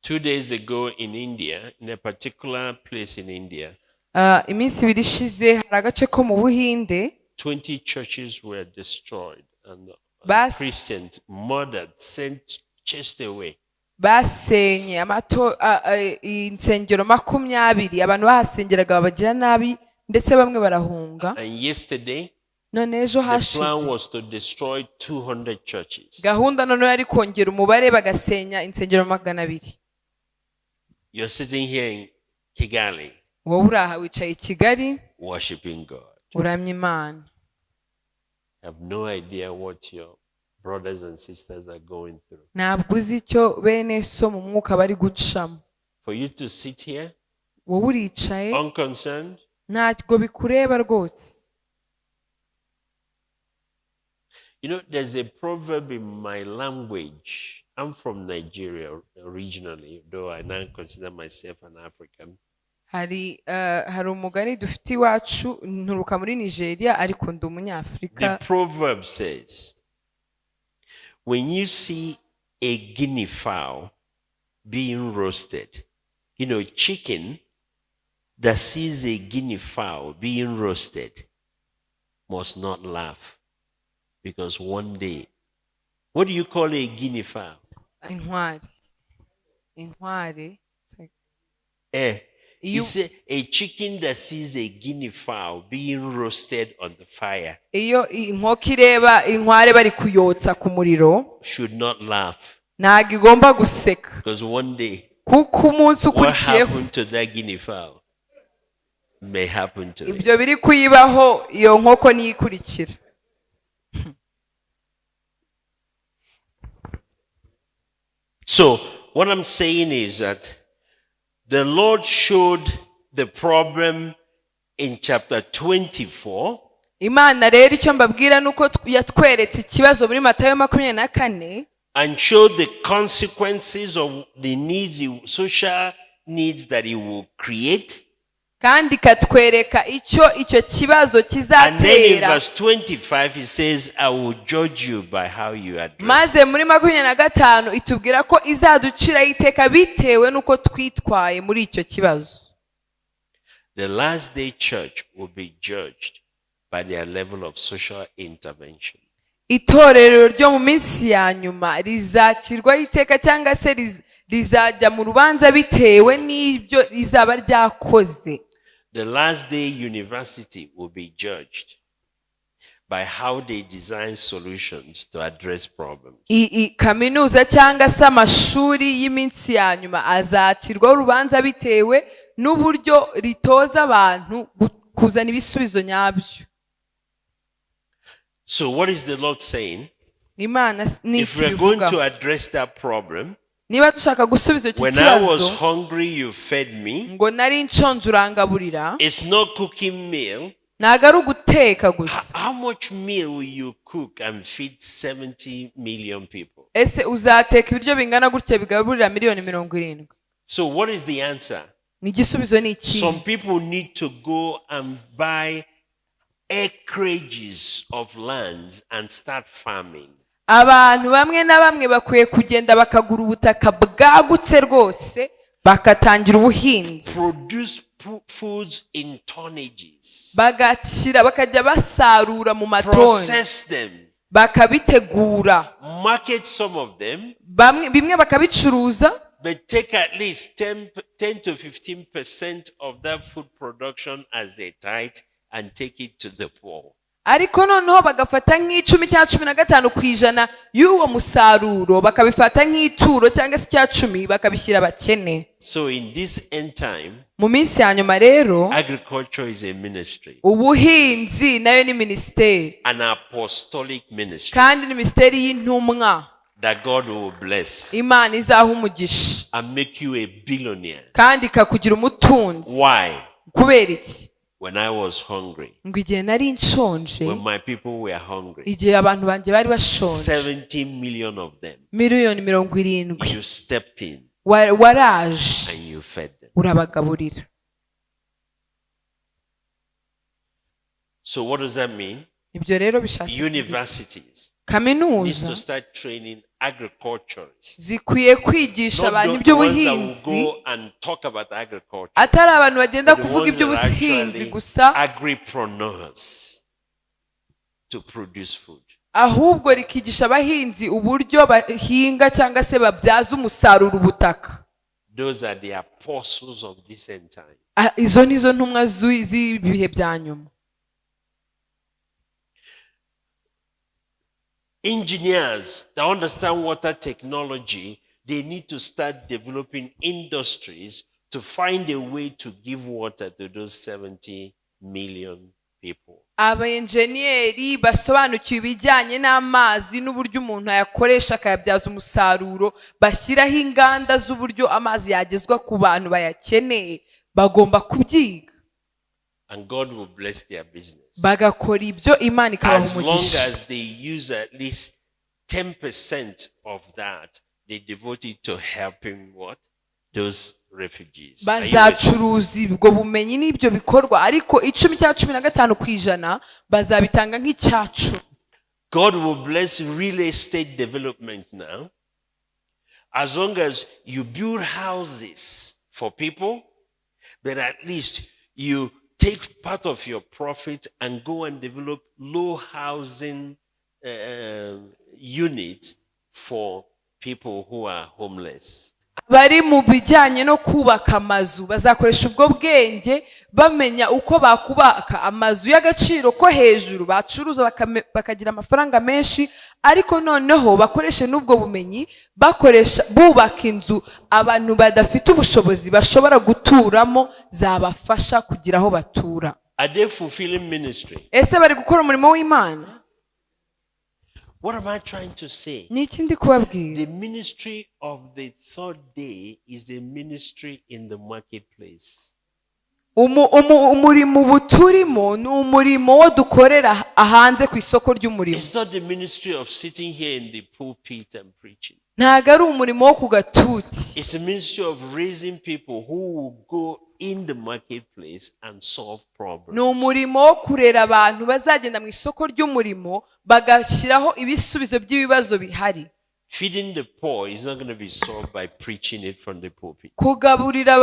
2 days ago in India, in a particular place in India, iminsi ibiri ishize hari agace ko mu Buhinde 20 churches were destroyed and Christians murdered, sent, chased away. basenye insengero 20 abantu bahasengeraga babagira nabi ndetse bamwe barahunga. And yesterday, none ejo the plan hashize was to destroy 200 churches. gahunda none yari kongera umubare bagasenya insengero 200. You're sitting here in Kigali, wowe uraha wicaye i Kigali worshiping God. uramya Imana, I have no idea what your brothers and sisters are going through. ntabwo uzi icyo bene so mu mwuka bari gucamo. For you to sit here wowe uricaye unconcerned, ntabwo bikureba rwose. you know, there's a proverb in my language. I'm from Nigeria originally, though I now consider myself an African. hari umugani dufite iwacu, nturuka muri Nigeria ariko ndi umunyafrika. The proverb says, when you see a guinea fowl being roasted, you know, chicken that sees a guinea fowl being roasted must not laugh, because one day, what do you call a guinea fowl? Inkware. You say a chicken that sees a guinea fowl being roasted on the fire iyo inkoko ireba inkware bari kuyotsa ku muriro should not laugh, ntabwo igomba guseka, because one day kuko umunsi what ukurikiyeho happened to that guinea fowl may happen to it. ibyo biri kuyibaho, iyo nkoko niyo ikurikira. So what I'm saying is that the Lord showed the problem in chapter 24. Imana rero icyo mbabwira nuko yatweretse ikibazo muri Matayo 24 and showed the consequences of the needs, social needs that he will create. kandi katwereka icyo kibazo And then in kizatera. verse 25 he says, I will judge you by how you address maze it. muri 25 itubwira ko izaduciraho iteka bitewe nuko twitwaye muri icyo kibazo. The last day church will be judged by their level of social intervention. Itorero ryo mu minsi ya nyuma rizacirwaho iteka cyangwa se rizajya mu rubanza bitewe n'ibyo rizaba ryakoze. The last day university will be judged by how they design solutions to address problems. Kaminuza cyangwa se amashuri y'iminsi ya nyuma azacirwaho urubanza bitewe n'uburyo ritoza abantu kuzana ibisubizo nyabyo. So what is the Lord saying? Imana ni If we're going to ikivuga, address that problem, niba dushaka gusubiza iki when I was kibazo, hungry, you fed me. ngo nari nshonje urangaburira, It's not cooking meal. ntabwo ari uguteka gusa. How much meal will you cook and feed 70 million people? Ese uzateka ibiryo bingana gutya bigaburira miliyoni 70? So what is the answer? Ni igisubizo ni iki? Some people need to go and buy acreages of lands and start farming. abantu bamwe na bamwe bakwiye kugenda bakagura ubutaka bwagutse rwose bakatangira ubuhinzi, produce foods in tonnages, bakajya basarura mu matoni, process them, bakabitegura, market some of them, bimwe bakabicuruza, but take at least 10 to 15% of that food production as a tithe and take it to the poor. ariko noneho bagafata nk'icumi cyangwa 15% y'uwo musaruro bakabifata nk'ituro cyangwa se cya 10 bakabishyira abakene. So in this end time, mu minsi ya nyuma rero agriculture is a ministry, ubuhinzi nayo ni ministeri, an apostolic ministry, kandi ni ministeri y'intumwa that God will bless Imana izaha umugisha and make you a billionaire. kandi ikakugira umutunzi. Why? kubera iki? When I was hungry, ngo igihe nari nshonje, when my people were hungry, igihe abantu banjye bari bashonje, 70 million of them, miliyoni 70, you stepped in waraje and you fed them. urabagaburira. So what does that mean? Ibyo rero bishatse Universities needs kaminuza to start training agriculturists, zikwiye kwigisha not abantu the ones that will iby'ubuhinzi, go and talk about agriculture, atari abantu bagenda but the kuvuga ones that are iby'ubuhinzi actually gusa, agripreneurs to produce food. ahubwo rikigisha abahinzi uburyo bahinga cyangwa se babyaza umusaruro ubutaka. Those are the apostles of this end time. Izo nizo ntumwa z'ibihe bya nyuma. Engineers that understand water technology, they need to start developing industries to find a way to give water to those 70 million people. Abaenjeniyeri basobanukiwe ibijyanye n'amazi n'uburyo umuntu ayakoresha akayabyaza umusaruro, bashyiraho inganda z'uburyo amazi yagezwa ku bantu bayakeneye, bagomba kubyiga. And God will bless their business. Bagakora ibyo Imana ikabaha As long umugisha. as they use at least 10% of that, they devote it to helping what? Those refugees. Are you with me? Bazacuruza ubwo bumenyi n'ibyo bikorwa, ariko 10 cyangwa 15% bazabitanga nk'icyacu. God will bless real estate development now. As long as you build houses for people, but at least you take part of your profit and go and develop low housing units for people who are homeless. Bari mu bijyanye no kubaka amazu bazakoresha ubwo bwenge bamenya uko bakubaka amazu y'agaciro ko hejuru, bacuruza bakagira amafaranga menshi, ariko noneho bakoreshe n'ubwo bumenyi bakoresha bubaka inzu abantu badafite ubushobozi bashobora guturamo, zabafasha kugira aho batura. Are they fulfilling ministry? Ese bari gukora umurimo w'Imana? What am I trying to say? Ni ikindi kubabwira. The ministry of the third day is a ministry in the marketplace. Umurimo buturimo ni umurimo wo dukorera hanze ku isoko ry'umurimo. It's not the ministry of sitting here in the pulpit and preaching. Ntago ari umurimo wo ku gatuti. It's a ministry of raising people who will go in the marketplace and solve problems. Ni umurimo wo kurera abantu bazagenda mu isoko ry'umurimo bagashyiraho ibisubizo by'ibibazo bihari. Feeding the poor is not going to be solved by preaching it from the pulpit. Kugaburira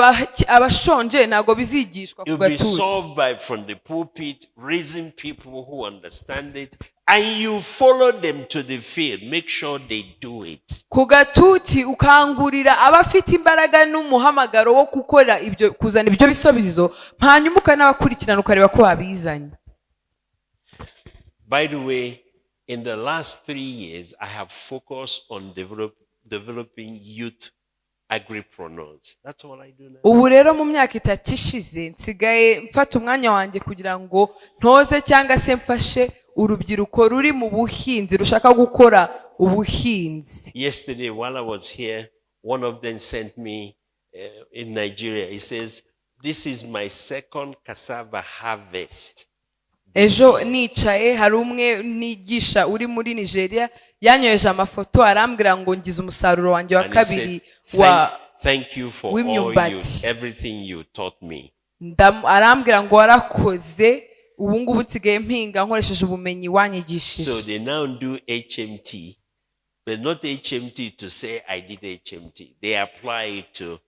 abashonje ntago bizigishwa ku It will be gatuti. solved by from the pulpit, raising people who understand it, and you follow them to the field. Make sure they do it. Ku gatuti ukangurira abafite imbaraga n'umuhamagaro wo gukora ibyo, kuzana ibyo bisubizo, hanyuma ukanabakurikirana ukareba ko babizanye. By the way, in the last 3 years, I have focused on developing youth agripreneurs. That's all I do now. Ubu rero mu myaka 3 ishize nsigaye mfata umwanya wanjye kugira ngo ntoze cyangwa se mfashe urubyiruko ruri mu buhinzi rushaka gukora ubuhinzi. Yesterday, while I was here, one of them sent me in Nigeria. He says, "This is my second cassava harvest." Ejo nicaye hari umwe nigisha uri muri Nigeria yanyoheje amafoto arambwira ngo ngize umusaruro wanjye wa And he kabiri said, wa thank you for everything you taught me. arambwira ngo warakoze, ubu ngubu nsigaye mpinga nkoresheje ubumenyi wanyigishije. So they now do HMT but not HMT to say I did HMT. They apply it to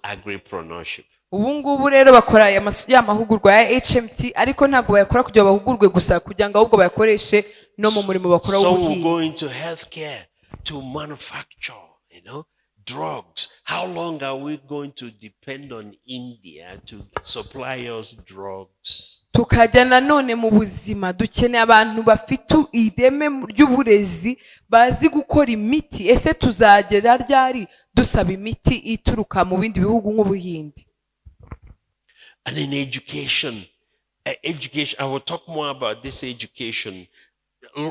agripreneurship. ubu ngubu rero bakora ya mahugurwa ya HMT ariko ntabwo bayakora kugira bahugurwe gusa kugira ngo ahubwo bayakoreshe no mu murimo bakora w'ubuhinzi. Some will go w'ubuhinzi. into healthcare to manufacture, drugs. How long are we going to depend on India to supply us drugs? Tukajya nanone mu buzima dukeneye abantu bafite ireme ry'uburezi bazi gukora imiti. Ese tuzagera ryari dusaba imiti ituruka mu bindi bihugu nk'ubuhindi? And in education, I will talk more about this education.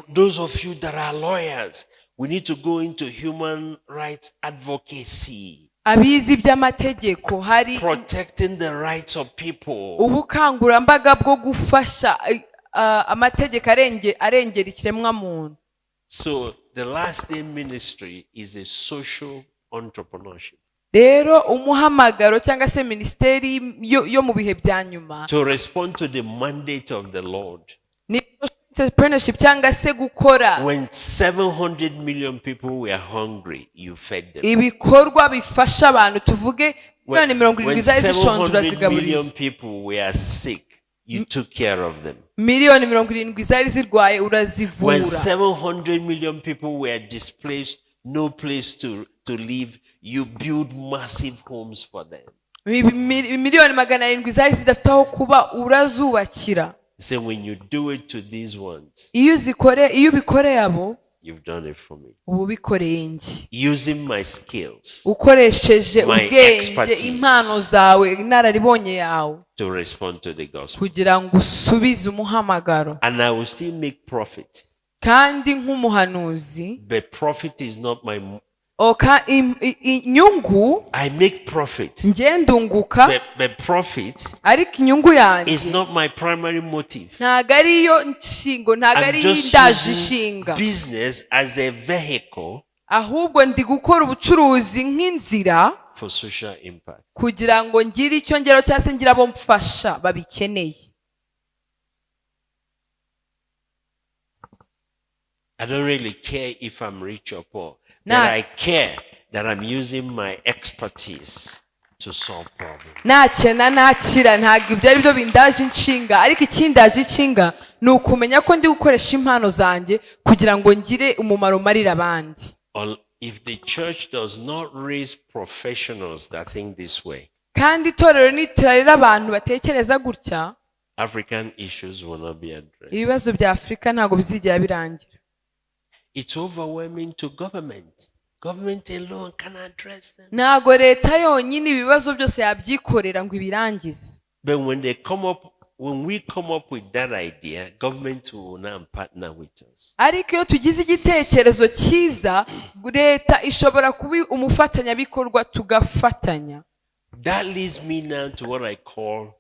Those of you that are lawyers, we need to go into human rights advocacy. Abizi by'amategeko hari protecting the rights of people. Ubukangurambaga bwo gufasha amategeko arengera ikiremwa muntu. So the last day ministry is a social entrepreneurship. Rero umuhamagaro cyangwa se ministeri yo mu bihe bya nyuma to respond to the mandate of the Lord. Ni entrepreneurship cyangwa se gukora. When 700 million people were hungry, you fed them. Ibikorwa bifasha abantu tuvuge When 700 million people were sick, you took care of them. Miliyoni 70 zari zirwaye urazivura. When 700 million people were displaced, no place to live, you build massive homes for them. Miliyoni 700 zari zidafite aho kuba urazubakira. So when you do it to these ones, iyo ubikoreye abo, you've done it for me. ubu bikoreye nge. Using my skills, ukoresheje ubwenge, expertise, impano zawe, inararibonye yawe to respond to the gospel. kugira ngo usubize umuhamagaro. And I will still make profit. Kandi nk'umuhanuzi, But profit is not my inyungu, I make profit. ndunguka, But profit ariko inyungu yanjye is not my primary motive. ntago ariyo nshingo, ntago I'm ari just ndaje using ishinga, business as a vehicle ahubwo ndi gukora ubucuruzi nk'inzira for social impact. kugira ngo ngire icyo ngero cyangwa se ngire abo mfasha babikeneye. I don't really care if I'm rich or poor. But I care that I'm using my expertise to solve problems. Nakena nakira ntago ibyo ari byo bindaje inshinga, ariko ikindaje inshinga ni ukumenya ko ndi gukoresha impano zanjye kugira ngo ngire umumaro marira abandi. If the church does not raise professionals that think this way, kandi itorero niturarira abantu batekereza gutya, African issues will not be addressed. ibibazo bya Afurika ntago bizigera birangira. It's overwhelming to government. Government alone can address them. Ntago leta yonyine ibibazo byose yabyikorera ngo ibirangize. But when we come up with that idea, government will now partner with us. Ariko iyo tugize igitekerezo cyiza, leta ishobora kuba umufatanyabikorwa tugafatanya. That leads me now to what I call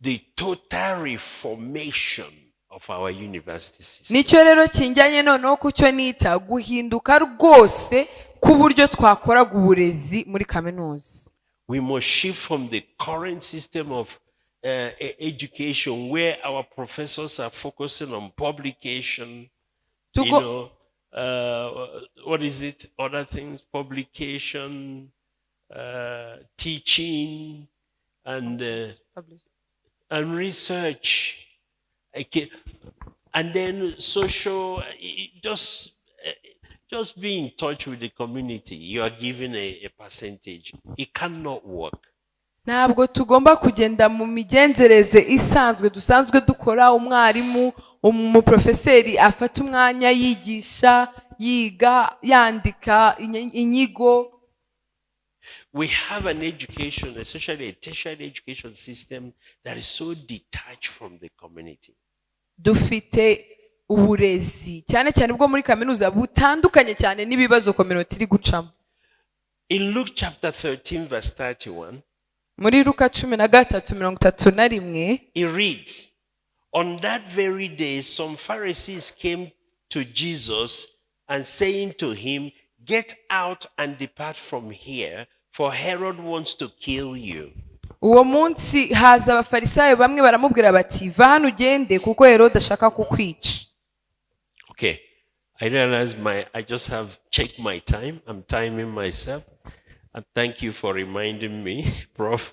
the total reformation of our university system. Nicyo rero kinjyanye noneho kucyo nita guhinduka rwose ku buryo twakoraga uburezi muri kaminuza. We must shift from the current system of education where our professors are focusing on publication, what is it? Other things, publication, teaching, and research. And then social, just be in touch with the community. You are given a percentage. It cannot work. Ntabwo tugomba kugenda mu migenzereze isanzwe dusanzwe dukora. Umwarimu, umuprofeseri afata umwanya yigisha, yiga, yandika inyigo. We have an education, especially a tertiary education system, that is so detached from the community. Dufite uburezi cyane cyane bwo muri kaminuza butandukanye cyane n'ibibazo community iri gucamo. In Luke chapter 13 verse 31, muri Luka 13:31, it reads, on that very day some Pharisees came to Jesus and saying to him, get out and depart from here, for Herod wants to kill you. Uwo munsi haza abafarisayo bamwe baramubwira bati va hano ugende kuko Herode ashaka kukwica. Okay, I realize I just have checked my time. I'm timing myself. And thank you for reminding me, Prof.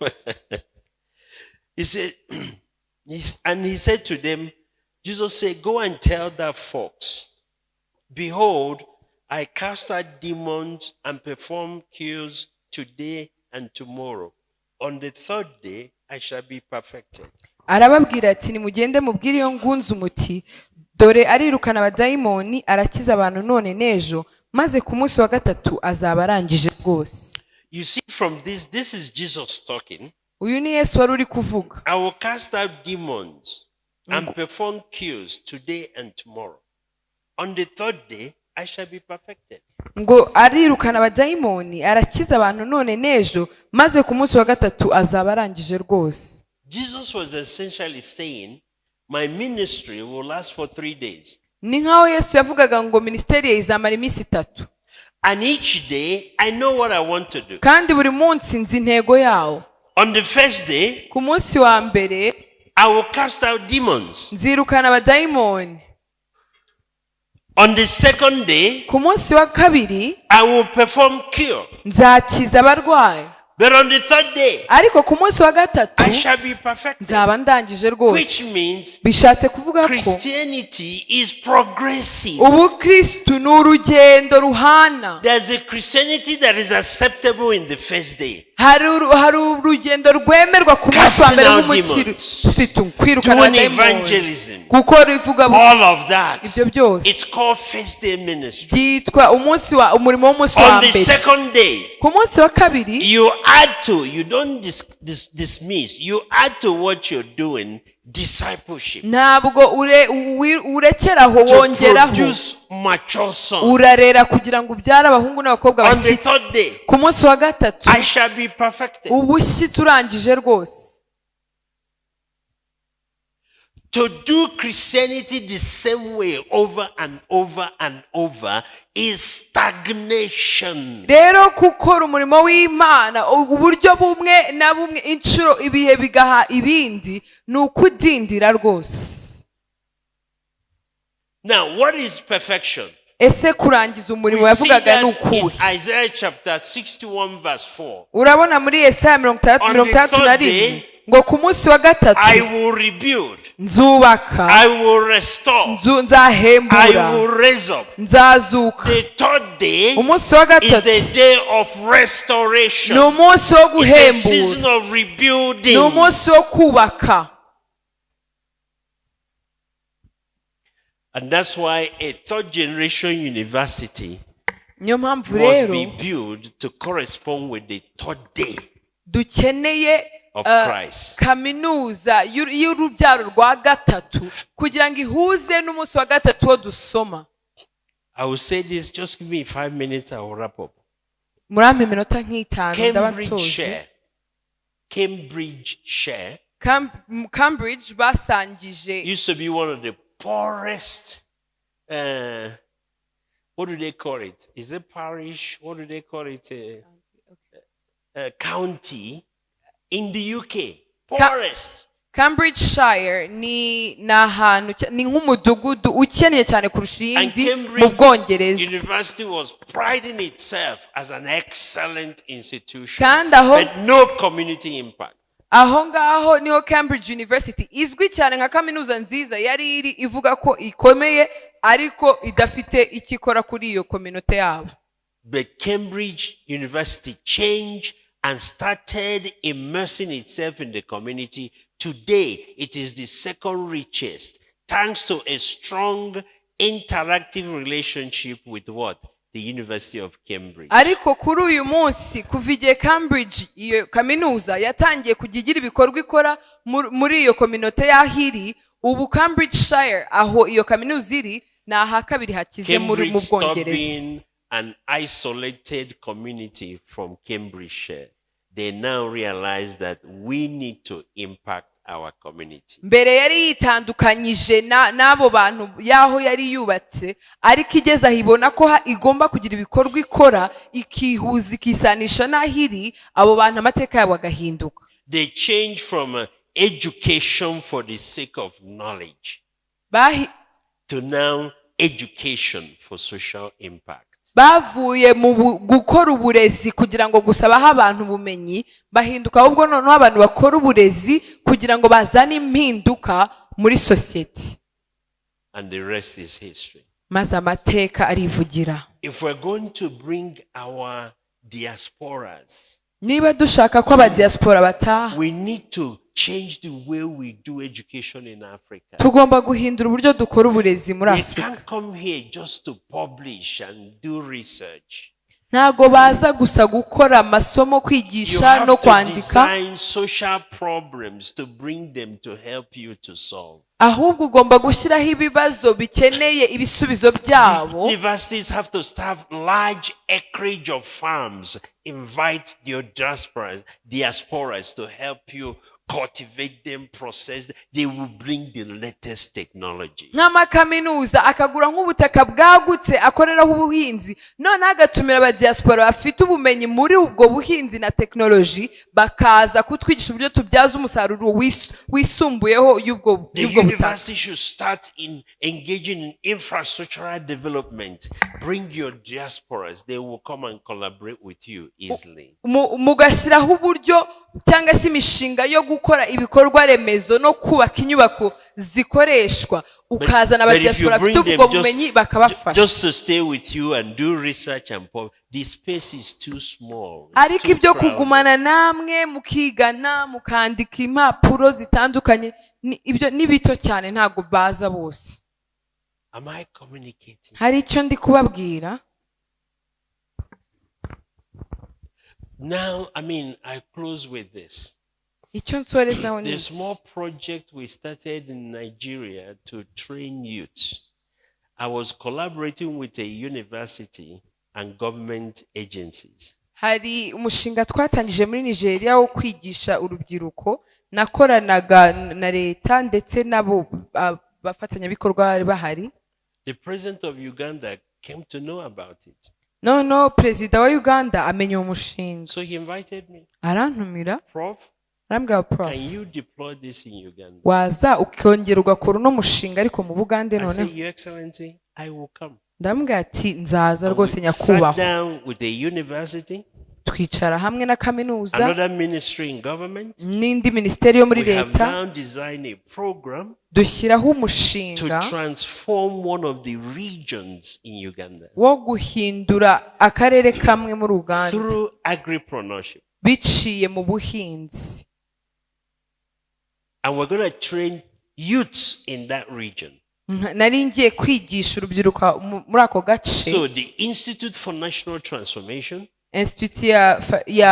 He said, and he said to them, Jesus said, go and tell that fox, behold, I cast out demons and perform cures today and tomorrow. On the third day, I shall be perfected. arababwira ati nimugende mubwire iyo ngunzu muti dore arirukana abadayimoni arakiza abantu none n'ejo maze ku munsi wa gatatu azaba arangije rwose. You see from this is Jesus talking. Uyu ni Yesu wari uri kuvuga. I will cast out demons and perform cures today and tomorrow. On the third day, I shall be perfected. Ngo arirukana abadayimoni arakiza abantu none n'ejo maze ku munsi wa gatatu azaba arangije rwose. Jesus was essentially saying, my ministry will last for 3 days. Ni nkaho Yesu yavugaga ngo ministeri ye izamara iminsi 3. And each day, I know what I want to do. Kandi buri munsi nzi intego yawo. On the first day, ku munsi wa mbere I will cast out demons. nzirukana abadayimoni. On the second day, ku munsi wa kabiri I will perform cure. nzakiza abarwayi. But on the third day, ariko ku munsi wa gatatu I shall be perfected. nzaba ndangije Which rwose. means Bishatse kuvuga ko Christianity is progressive. ubu Kristo ni urugendo ruhana. There's a Christianity that is acceptable in the first day. hari urugendo rwemerwa ku munsi wa mbere w'umukirisitu kwirukana Doing abadayimoni, evangelism. gukora ivugabutumwa. All of that. Ibyo byose It's called first day ministry. byitwa umurimo w'umunsi wa On the mbere. second day, ku munsi wa kabiri you don't dismiss, you add to what you're doing discipleship. ntabwo urekera aho To wongeraho produce mature sons. urarera kugira ngo ubyare abahungu n'abakobwa On the bashyitsi. third day, ku munsi wa gatatu I shall be perfected. uba ushyitse urangije rwose. To do Christianity the same way over and over and over is stagnation. rero gukora umurimo w'Imana uburyo bumwe na bumwe inshuro ibihe bigaha ibindi ni ukudindira rwose. Now, what is perfection? ese kurangiza umurimo We see yavugaga ni that in ukuhe? Isaiah chapter 61 verse 4. urabona muri Yesaya On the 61:31 third day, ngo ku munsi wa gatatu I will rebuild, nzubaka, I will restore, I nzahembura, will raise up. nzazuka. The third day umunsi wa is gatatu the day of ni restoration. umunsi wo It's a guhembura, season of ni rebuilding. umunsi wo kubaka. And that's why a third generation university niyo mpamvu must rero be built to correspond with the third day dukeneye of Christ. kaminuza y'urubyaro rwa gatatu kugira ngo ihuze n'umunsi wa gatatu wo dusoma. I will say this, just give me 5 minutes, I will wrap up. murampe iminota nk'itanu ndaba nsoje. Cambridgeshire Cambridge basangije used to be one of the poorest, what do they call it? Is it parish? What do they call it? County in the UK. Poorest. Cambridgeshire ni ahantu ni nk'umudugudu ukeneye cyane kurusha And iyindi mu Cambridge Bwongereza. University was priding itself as an excellent institution, kandi aho but no community impact. aho ngaho niho Cambridge University izwi cyane nka kaminuza nziza yari iri ivuga ko ikomeye ariko idafite ikikora kuri iyo community yabo. But Cambridge University changed and started immersing itself in the community. Today, it is the second richest, thanks to a strong interactive relationship with what? The University of Cambridge. ariko kuri uyu munsi kuva igihe Cambridge iyo kaminuza yatangiye kujya igira ibikorwa ikora muri iyo community y'ahiri, ubu Cambridgeshire aho iyo kaminuza iri ni aha kabiri hakize mu Cambridge stopped Bwongereza. being an isolated community from Cambridgeshire. They now realize that we need to impact our community. mbere yari yitandukanyije n'abo bantu yaho yari yubatse, ariko igeze aho ibona ko igomba kugira ibikorwa ikora ikihuza ikisanisha n'ahiri, abo bantu amateka yabo agahinduka. They change from education for the sake of knowledge to now education for social impact. bavuye mu gukora uburezi kugira ngo gusa bahe abantu ubumenyi, bahinduka ahubwo noneho abantu bakora uburezi kugira ngo bazane impinduka muri sosiyete. And the rest is history. Maze amateka arivugira. If we're going to bring our diasporas, niba dushaka ko abadiaspora bataha, we need to change the way we do education in Africa. tugomba guhindura uburyo dukora uburezi muri They Afurika. can't come here just to publish and do research. ntago baza gusa gukora amasomo, You kwigisha have no to kwandika, design social problems to bring them to help you to solve. ahubwo ugomba gushyiraho ibibazo bikeneye ibisubizo byabo. Universities have to start large acreage of farms. Invite your diasporas to help you cultivate them, process them. They will bring the latest technology. nk'amakaminuza akagura nk'ubutaka bwagutse akoreraho ubuhinzi, noneho agatumira abadiaspora bafite ubumenyi muri ubwo buhinzi na tekinoloji, bakaza kutwigisha uburyo tubyaza umusaruro wisumbuyeho y'ubwo The butaka. university should start in engaging in infrastructural development. Bring your diasporas. They will come and collaborate with you easily. mugashyiraho uburyo cyangwa se imishinga yo gukora ibikorwa remezo no kubaka inyubako zikoreshwa, ukazana abadiaspora bafite ubwo bumenyi bakabafasha. Just to stay with you and do research and the space is too small. ariko ibyo kugumana namwe mukigana mukandika impapuro zitandukanye, ibyo ni bito cyane, ntago baza bose. Am I communicating? hari icyo ndi kubabwira. Now, I close with this. icyo nsorezaho ni The small project we started in Nigeria to train youth. I was collaborating with a university and government agencies. hari umushinga twatangije muri Nigeria wo kwigisha urubyiruko, nakoranaga na leta ndetse nabo bafatanyabikorwa bari bahari. The president of Uganda came to know about it. no perezida wa Uganda amenya umushinga, So he invited me. arantumira, Prof, arambwira Prof, can you deploy this in Uganda? waza ukongera ugakora uno mushinga ariko mu Bugande I said, noneho. Your Excellency, I will come. ndamubwira ati nzaza rwose Sat nyakubahwa. down with the university, twicara hamwe na kaminuza another ministry in government. n'indi minisiteri yo muri We have leta, now designed a program dushyiraho to umushinga transform one of the regions in Uganda wo guhindura akarere kamwe muri Uganda through agripreneurship. biciye mu buhinzi. And we're going to train youths in that region. nari ngiye kwigisha urubyiruko muri ako gace. So the Institute for National Transformation, Institute ya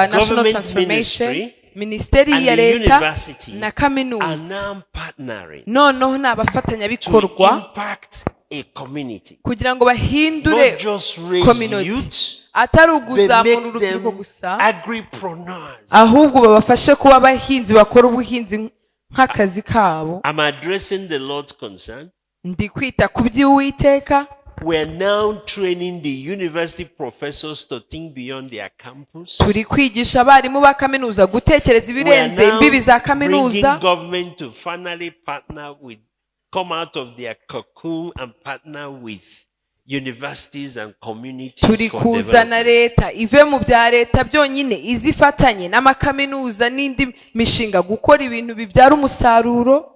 National Government Transformation, Ministry, minisiteri and ya the leta university na are kaminuza now partnering noneho ni to abafatanyabikorwa impact a community. kugira ngo bahindure Not just raise community, youth, atari but uguzamura make urubyiruko them gusa, agripreneurs. ahubwo babafashe kuba abahinzi bakora ubuhinzi nk'akazi kabo. I'm addressing the Lord's concern. ndi kwita ku by'Uwiteka. We are now training the university professors to think beyond their campus. turi kwigisha abarimu ba kaminuza gutekereza We are ibirenze now imbibi za bringing kaminuza. government to finally come out of their cocoon and partner with universities and communities turi for kuzana development. leta ive mu bya leta byonyine, izifatanye n'amakaminuza n'indi mishinga gukora ibintu bibyara umusaruro.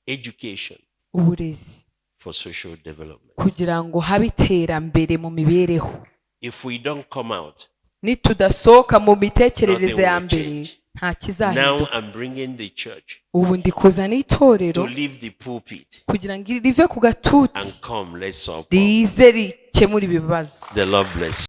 Education uburezi for social development. kugira ngo habe iterambere mu mibereho. If we don't come out, nitudasohoka mu mitekerereze ya nothing will mbere change. nta Now kizahinduka. I'm bringing the church ubu ndi kuzana itorero to leave the pulpit kugira ngo rive ku gatuti and come, let's all come. rize rikemura ibibazo. The Lord bless you.